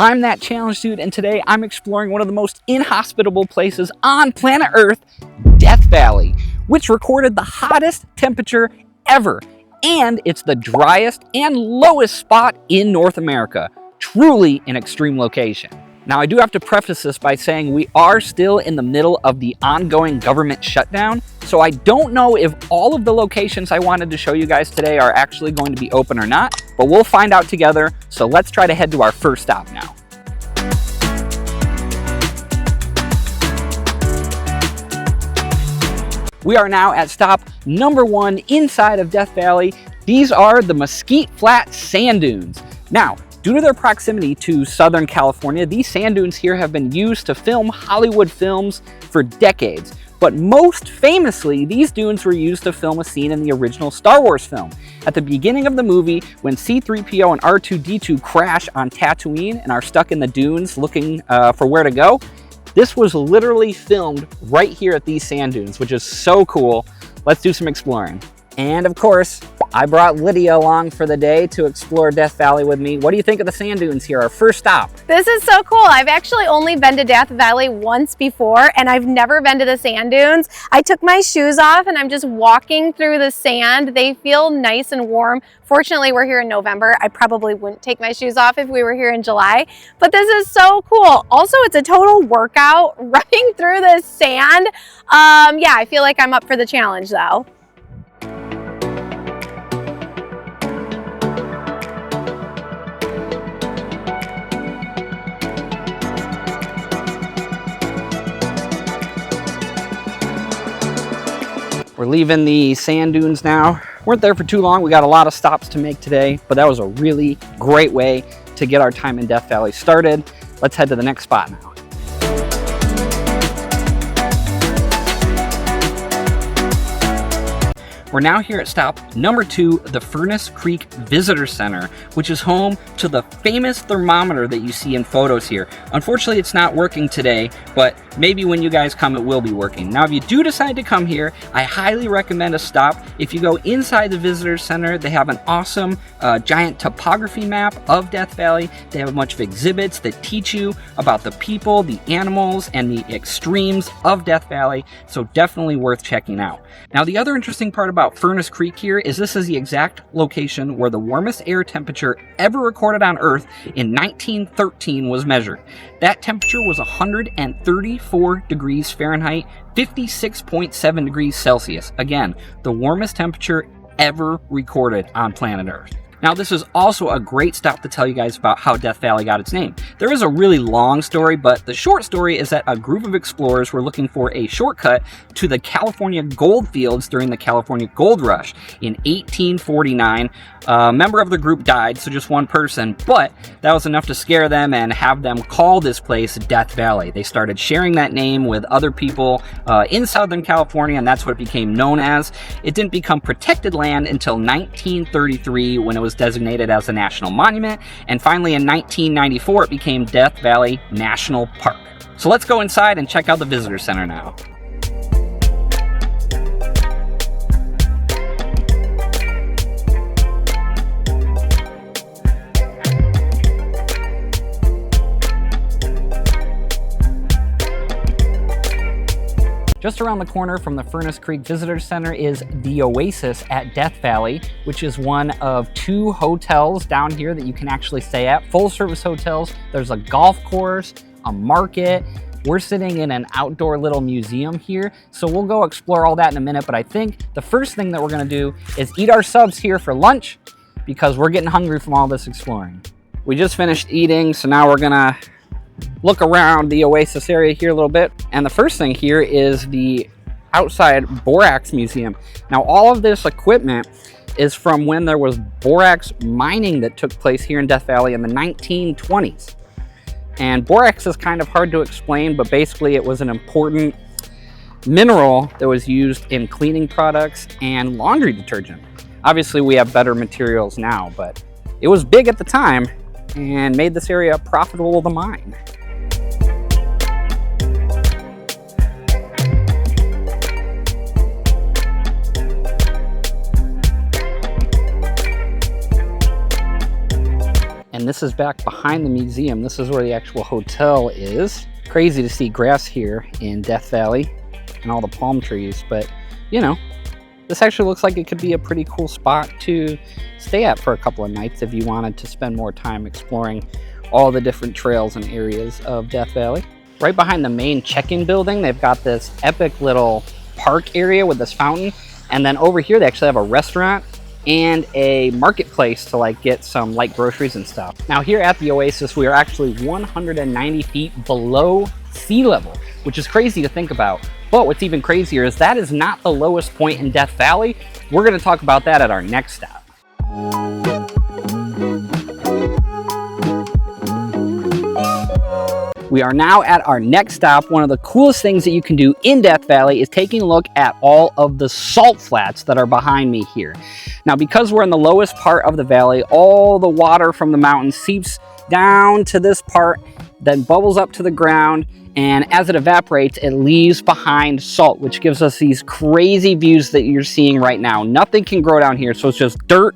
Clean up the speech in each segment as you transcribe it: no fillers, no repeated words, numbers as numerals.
I'm that challenge dude, and today I'm exploring one of the most inhospitable places on planet Earth, Death Valley, which recorded the hottest temperature ever, and it's the driest and lowest spot in North America. Truly an extreme location. Now, I do have to preface this by saying we are still in the middle of the ongoing government shutdown, so I don't know if all of the locations I wanted to show you guys today are actually going to be open or not, but we'll find out together. So let's try to head to our first stop now. We are now at stop number 1 inside of Death Valley. These are the Mesquite Flat Sand Dunes. Now, due to their proximity to Southern California, these sand dunes here have been used to film Hollywood films for decades. But most famously, these dunes were used to film a scene in the original Star Wars film. At the beginning of the movie, when C-3PO and R2-D2 crash on Tatooine and are stuck in the dunes looking for where to go, this was literally filmed right here at these sand dunes, which is so cool. Let's do some exploring. And of course, I brought Lydia along for the day to explore Death Valley with me. What do you think of the sand dunes here, our first stop? This is so cool. I've actually only been to Death Valley once before, and I've never been to the sand dunes. I took my shoes off and I'm just walking through the sand. They feel nice and warm. Fortunately, we're here in November. I probably wouldn't take my shoes off if we were here in July, but this is so cool. Also, it's a total workout running through this sand. Yeah, I feel like I'm up for the challenge though. We're leaving the sand dunes now. Weren't there for too long. We got a lot of stops to make today, but that was a really great way to get our time in Death Valley started. Let's head to the next spot now. We're now here at stop number 2, the Furnace Creek Visitor Center, which is home to the famous thermometer that you see in photos here. Unfortunately, it's not working today, but maybe when you guys come, it will be working. Now, if you do decide to come here, I highly recommend a stop. If you go inside the Visitor Center, they have an awesome giant topography map of Death Valley. They have a bunch of exhibits that teach you about the people, the animals, and the extremes of Death Valley, so definitely worth checking out. Now, the other interesting part about Furnace Creek here is this is the exact location where the warmest air temperature ever recorded on Earth in 1913 was measured. That temperature was 134 degrees Fahrenheit, 56.7 degrees Celsius. Again, the warmest temperature ever recorded on planet Earth. Now, this is also a great stop to tell you guys about how Death Valley got its name. There is a really long story, but the short story is that a group of explorers were looking for a shortcut to the California gold fields during the California Gold Rush in 1849. A member of the group died, so just one person, but that was enough to scare them and have them call this place Death Valley. They started sharing that name with other people in Southern California, and that's what it became known as. It didn't become protected land until 1933 when it was designated as a national monument, and finally in 1994 it became Death Valley National Park. So let's go inside and check out the visitor center now. Just around the corner from the Furnace Creek Visitor Center is the Oasis at Death Valley, which is one of 2 hotels down here that you can actually stay at, full-service hotels. There's a golf course, a market. We're sitting in an outdoor little museum here, so we'll go explore all that in a minute, but I think the first thing that we're gonna do is eat our subs here for lunch because we're getting hungry from all this exploring. We just finished eating, so now we're gonna look around the Oasis area here a little bit. And the first thing here is the outside borax museum. Now, all of this equipment is from when there was borax mining that took place here in Death Valley in the 1920s. And borax is kind of hard to explain, but basically it was an important mineral that was used in cleaning products and laundry detergent. Obviously, we have better materials now, but it was big at the time and made this area profitable to mine. And this is back behind the museum. This is where the actual hotel is. Crazy to see grass here in Death Valley and all the palm trees, but you know, this actually looks like it could be a pretty cool spot to stay at for a couple of nights if you wanted to spend more time exploring all the different trails and areas of Death Valley. Right behind the main check-in building, they've got this epic little park area with this fountain. And then over here, they actually have a restaurant and a marketplace to like get some light groceries and stuff. Now here at the Oasis, we are actually 190 feet below sea level, which is crazy to think about. But what's even crazier is that is not the lowest point in Death Valley. We're gonna talk about that at our next stop. We are now at our next stop. One of the coolest things that you can do in Death Valley is taking a look at all of the salt flats that are behind me here. Now, because we're in the lowest part of the valley, all the water from the mountain seeps down to this part, then bubbles up to the ground, and as it evaporates, it leaves behind salt, which gives us these crazy views that you're seeing right now. Nothing can grow down here, so it's just dirt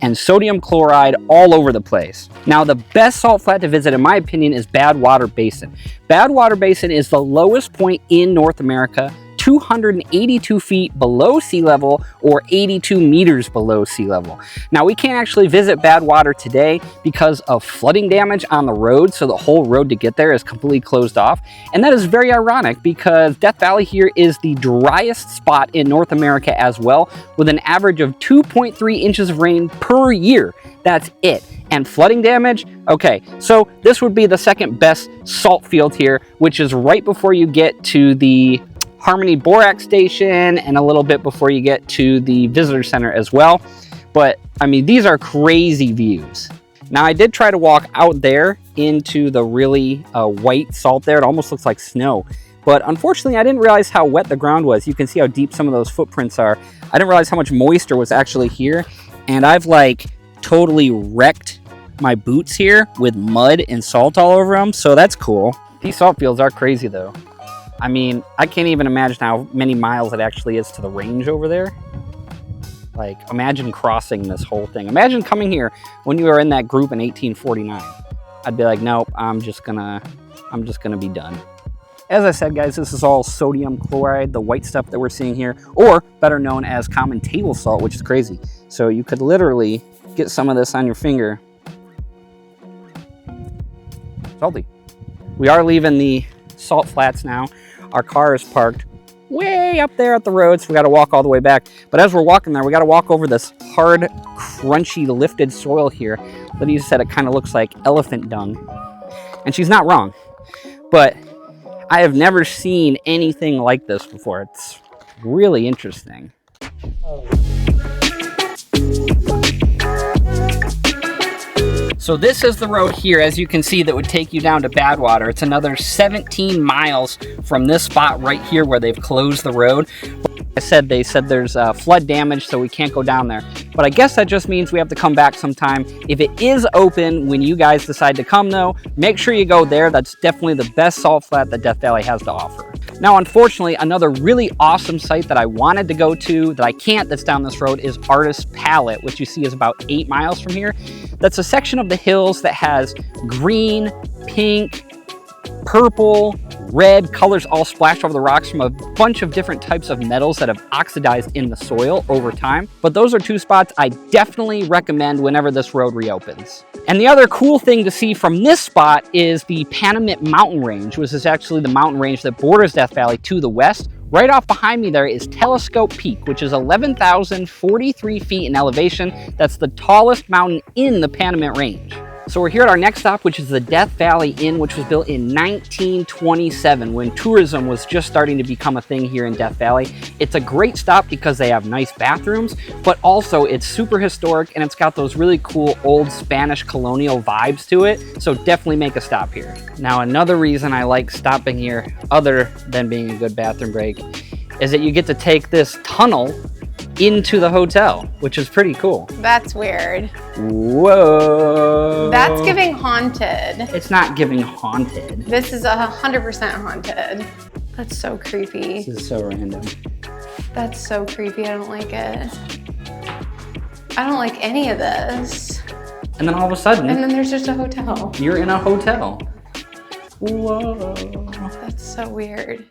and sodium chloride all over the place. Now, the best salt flat to visit, in my opinion, is Badwater Basin. Badwater Basin is the lowest point in North America, 282 feet below sea level or 82 meters below sea level. Now, we can't actually visit Badwater today because of flooding damage on the road, so the whole road to get there is completely closed off. And that is very ironic because Death Valley here is the driest spot in North America as well, with an average of 2.3 inches of rain per year. That's it. And flooding damage? Okay, so this would be the second best salt field here, which is right before you get to the Harmony Borax Station and a little bit before you get to the visitor center as well. But I mean, these are crazy views. Now, I did try to walk out there into the really white salt there. It almost looks like snow. But unfortunately, I didn't realize how wet the ground was. You can see how deep some of those footprints are. I didn't realize how much moisture was actually here. And I've like totally wrecked my boots here with mud and salt all over them. So that's cool. These salt fields are crazy though. I mean, I can't even imagine how many miles it actually is to the range over there. Like, imagine crossing this whole thing. Imagine coming here when you were in that group in 1849. I'd be like, nope, I'm just gonna be done. As I said, guys, this is all sodium chloride, the white stuff that we're seeing here, or better known as common table salt, which is crazy. So you could literally get some of this on your finger. Salty. We are leaving the salt flats now. Our car is parked way up there at the road, so we got to walk all the way back. But as we're walking there, we got to walk over this hard, crunchy, lifted soil here. Lydia said it kind of looks like elephant dung. And she's not wrong. But I have never seen anything like this before. It's really interesting. So this is the road here, as you can see, that would take you down to Badwater. It's another 17 miles from this spot right here where they've closed the road. They said there's flood damage, so we can't go down there. But I guess that just means we have to come back sometime. If it is open when you guys decide to come though, make sure you go there. That's definitely the best salt flat that Death Valley has to offer. Now, unfortunately, another really awesome site that I wanted to go to that I can't that's down this road is Artist Palette, which you see is about 8 miles from here. That's a section of the hills that has green, pink, purple, red colors all splashed over the rocks from a bunch of different types of metals that have oxidized in the soil over time. But those are 2 spots I definitely recommend whenever this road reopens. And the other cool thing to see from this spot is the Panamint Mountain Range, which is actually the mountain range that borders Death Valley to the west. Right off behind me there is Telescope Peak, which is 11,043 feet in elevation. That's the tallest mountain in the Panamint Range. So we're here at our next stop, which is the Death Valley Inn, which was built in 1927 when tourism was just starting to become a thing here in Death Valley. It's a great stop because they have nice bathrooms, but also it's super historic and it's got those really cool old Spanish colonial vibes to it. So definitely make a stop here. Now, another reason I like stopping here, other than being a good bathroom break, is that you get to take this tunnel into the hotel, which is pretty cool. That's weird. Whoa. That's giving haunted. It's not giving haunted. This is 100% haunted. That's so creepy. This is so random. That's so creepy. I don't like it. I don't like any of this. And then all of a sudden, and then there's just a hotel. You're in a hotel. Whoa. That's so weird.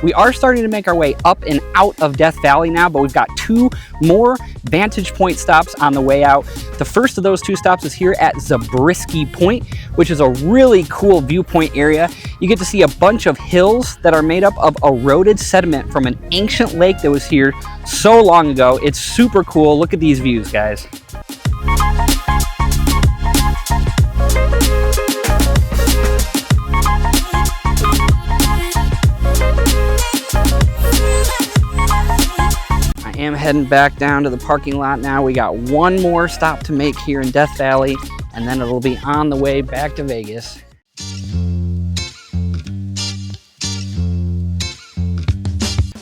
We are starting to make our way up and out of Death Valley now, but we've got 2 more vantage point stops on the way out. The first of those 2 stops is here at Zabriskie Point, which is a really cool viewpoint area. You get to see a bunch of hills that are made up of eroded sediment from an ancient lake that was here so long ago. It's super cool. Look at these views, guys. I am heading back down to the parking lot now. We got 1 more stop to make here in Death Valley, and then it'll be on the way back to Vegas.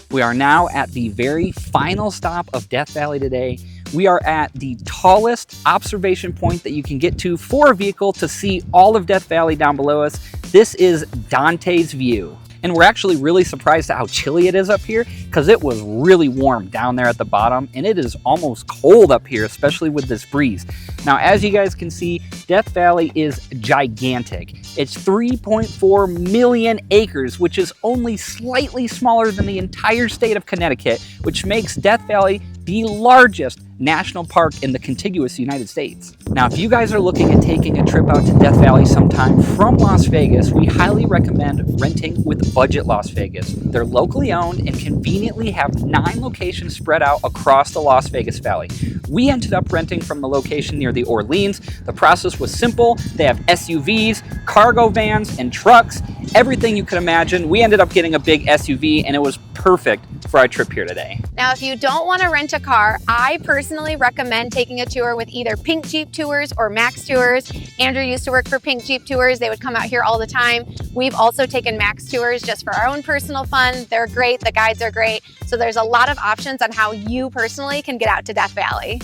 We are now at the very final stop of Death Valley today. We are at the tallest observation point that you can get to for a vehicle to see all of Death Valley down below us. This is Dante's View. And we're actually really surprised at how chilly it is up here because it was really warm down there at the bottom, and it is almost cold up here, especially with this breeze. Now, as you guys can see, Death Valley is gigantic. It's 3.4 million acres, which is only slightly smaller than the entire state of Connecticut, which makes Death Valley the largest national park in the contiguous United States. Now, if you guys are looking at taking a trip out to Death Valley sometime from Las Vegas, we highly recommend renting with Budget Las Vegas. They're locally owned and conveniently have 9 locations spread out across the Las Vegas Valley. We ended up renting from the location near the Orleans. The process was simple. They have SUVs, cargo vans, and trucks, everything you could imagine. We ended up getting a big SUV, and it was perfect for our trip here today. Now, if you don't want to rent a car, I personally recommend taking a tour with either Pink Jeep Tours or Max Tours. Andrew used to work for Pink Jeep Tours. They would come out here all the time. We've also taken Max Tours just for our own personal fun. They're great. The guides are great. So there's a lot of options on how you personally can get out to Death Valley.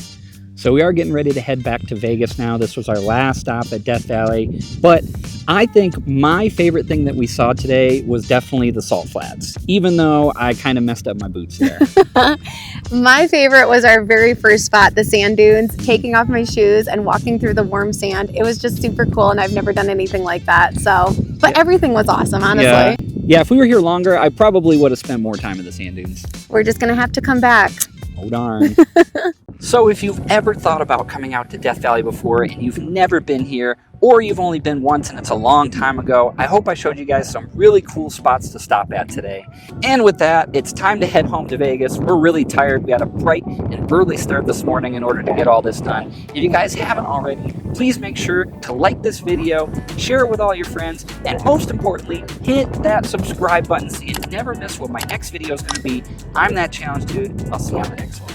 So we are getting ready to head back to Vegas now. This was our last stop at Death Valley, but I think my favorite thing that we saw today was definitely the salt flats, even though I kind of messed up my boots there. My favorite was our very first spot, the sand dunes, taking off my shoes and walking through the warm sand. It was just super cool, and I've never done anything like that. So, but everything was awesome, honestly. Yeah, if we were here longer, I probably would have spent more time in the sand dunes. We're just gonna have to come back. Oh darn. So if you've ever thought about coming out to Death Valley before and you've never been here, or you've only been once and it's a long time ago, I hope I showed you guys some really cool spots to stop at today. And with that, it's time to head home to Vegas. We're really tired. We had a bright and early start this morning in order to get all this done. If you guys haven't already, please make sure to like this video, share it with all your friends, and most importantly, hit that subscribe button so you never miss what my next video is going to be. I'm That Challenge Dude. I'll see you on the next one.